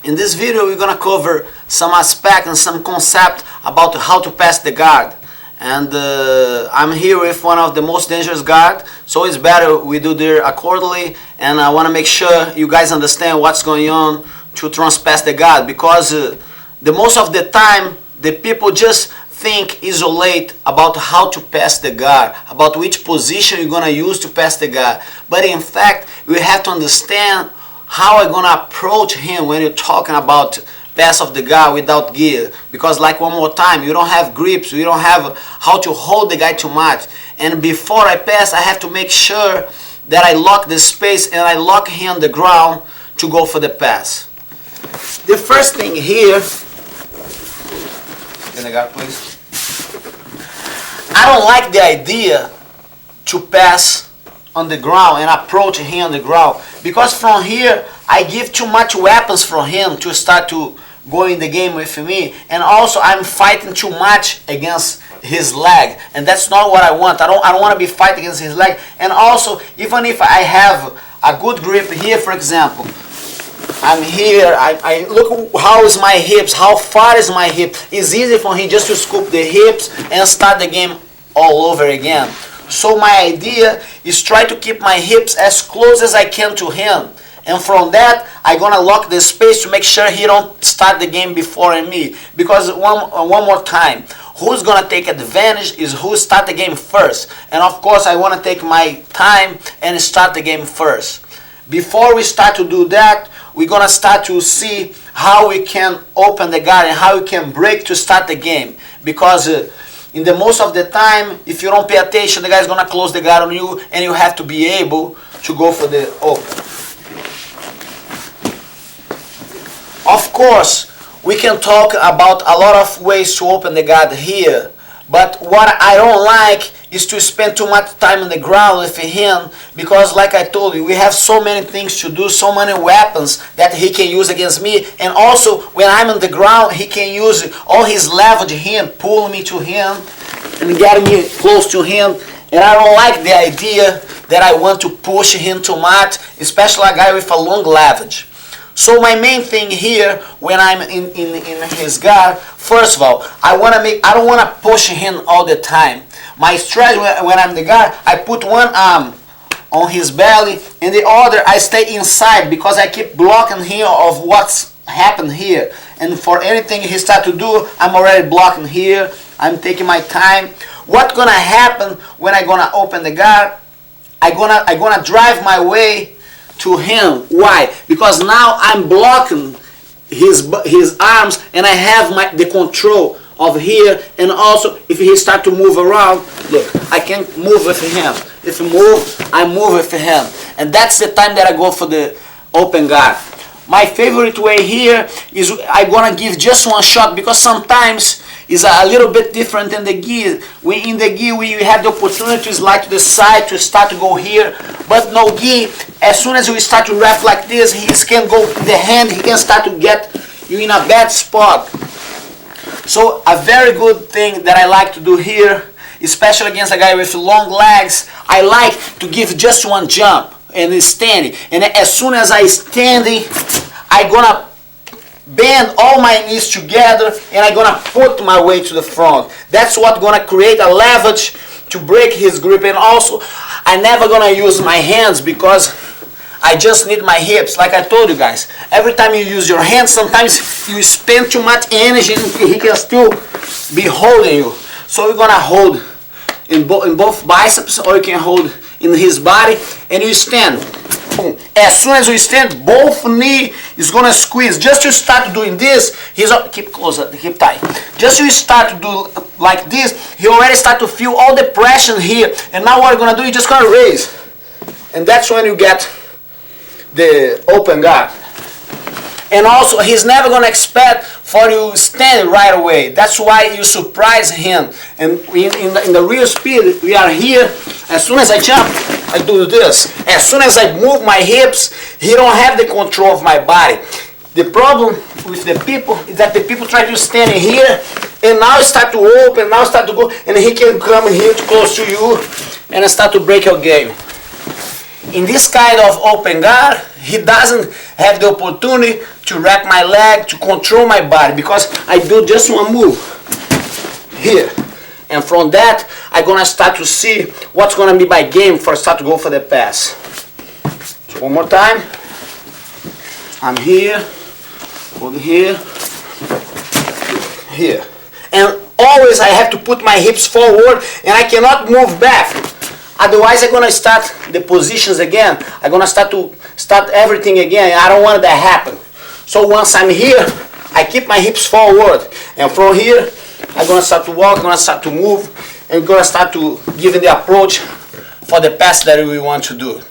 In this video we're gonna cover some aspect and some concept about how to pass the guard. And I'm here with one of the most dangerous guard, so it's better we do there accordingly. And I want to make sure you guys understand what's going on to pass the guard, because the most of the time the people just think isolate about how to pass the guard, about which position you're gonna use to pass the guard. But in fact, we have to understand how I'm gonna approach him when you're talking about pass of the guard without gear, because like one more time, you don't have grips, you don't have how to hold the guy too much. And before I pass, I have to make sure that I lock the space and I lock him on the ground to go for the pass. The first thing here, get the guard please. I don't like the idea to pass on the ground and approach him on the ground, because from here I give too much weapons for him to start to go in the game with me, and also I'm fighting too much against his leg, and that's not what I want. I don't want to be fighting against his leg. And also, even if I have a good grip here, for example, I'm here, I look how is my hips, how far is my hip. It's easy for him just to scoop the hips and start the game all over again. So my idea is try to keep my hips as close as I can to him. And from that, I'm gonna lock the space to make sure he don't start the game before me. Because one more time, who's gonna take advantage is who start the game first. And of course, I wanna take my time and start the game first. Before we start to do that, we're gonna start to see how we can open the guard and how we can break to start the game. Because in the most of the time, if you don't pay attention, the guy's gonna close the guard on you, and you have to be able to go for the open. Of course, we can talk about a lot of ways to open the guard here, but what I don't like is to spend too much time on the ground with him, because like I told you, we have so many things to do, so many weapons that he can use against me. And also, when I'm on the ground, he can use all his leverage here, pull me to him and get me close to him. And I don't like the idea that I want to push him too much, especially a guy with a long leverage. So my main thing here, when I'm in his guard, first of all, I don't want to push him all the time. My strategy when I'm the guard, I put one arm on his belly and the other I stay inside, because I keep blocking him of what's happened here. And for anything he start to do, I'm already blocking here. I'm taking my time. What's gonna happen when I'm gonna open the guard? I'm gonna drive my way to him. Why? Because now I'm blocking his arms, and I have the control of here. And also, if he start to move around, look, I can move with him. If he move, I move with him. And that's the time that I go for the open guard. My favorite way here is I'm gonna give just one shot, because sometimes it's a little bit different than the gi. In the gi, we have the opportunities like to the side to start to go here, but no gi. As soon as we start to wrap like this, he can go in the hand, he can start to get you in a bad spot. So a very good thing that I like to do here, especially against a guy with long legs, I like to give just one jump and standing. And as soon as I standing, I'm gonna bend all my knees together and I'm gonna put my way to the front. That's what's gonna create a leverage to break his grip. And also, I'm never gonna use my hands, because I just need my hips. Like I told you guys, every time you use your hands, sometimes you spend too much energy and he can still be holding you. So you're gonna hold in both biceps, or you can hold in his body, and you stand. Boom. As soon as you stand, both knee is gonna squeeze. Just to start doing this, keep close, keep tight. Just you start to do like this, he already start to feel all the pressure here. And now what you're gonna do, you're just gonna raise, and that's when you get the open guard. And also, he's never gonna expect for you stand right away. That's why you surprise him. And in the real speed, we are here. As soon as I jump, I do this. As soon as I move my hips, he don't have the control of my body. The problem with the people is that the people try to stand in here, and now start to open, now start to go, and he can come here close to you and start to break your game. In this kind of open guard, he doesn't have the opportunity to wrap my leg, to control my body, because I do just one move here. And from that, I'm gonna start to see what's gonna be my game for I start to go for the pass. So one more time. I'm here, hold here, here. And always I have to put my hips forward and I cannot move back. Otherwise I'm gonna start the positions again. I'm gonna start everything again. I don't want that to happen. So once I'm here, I keep my hips forward. And from here, I'm gonna start to walk, I'm gonna start to move, and gonna start to give the approach for the pass that we want to do.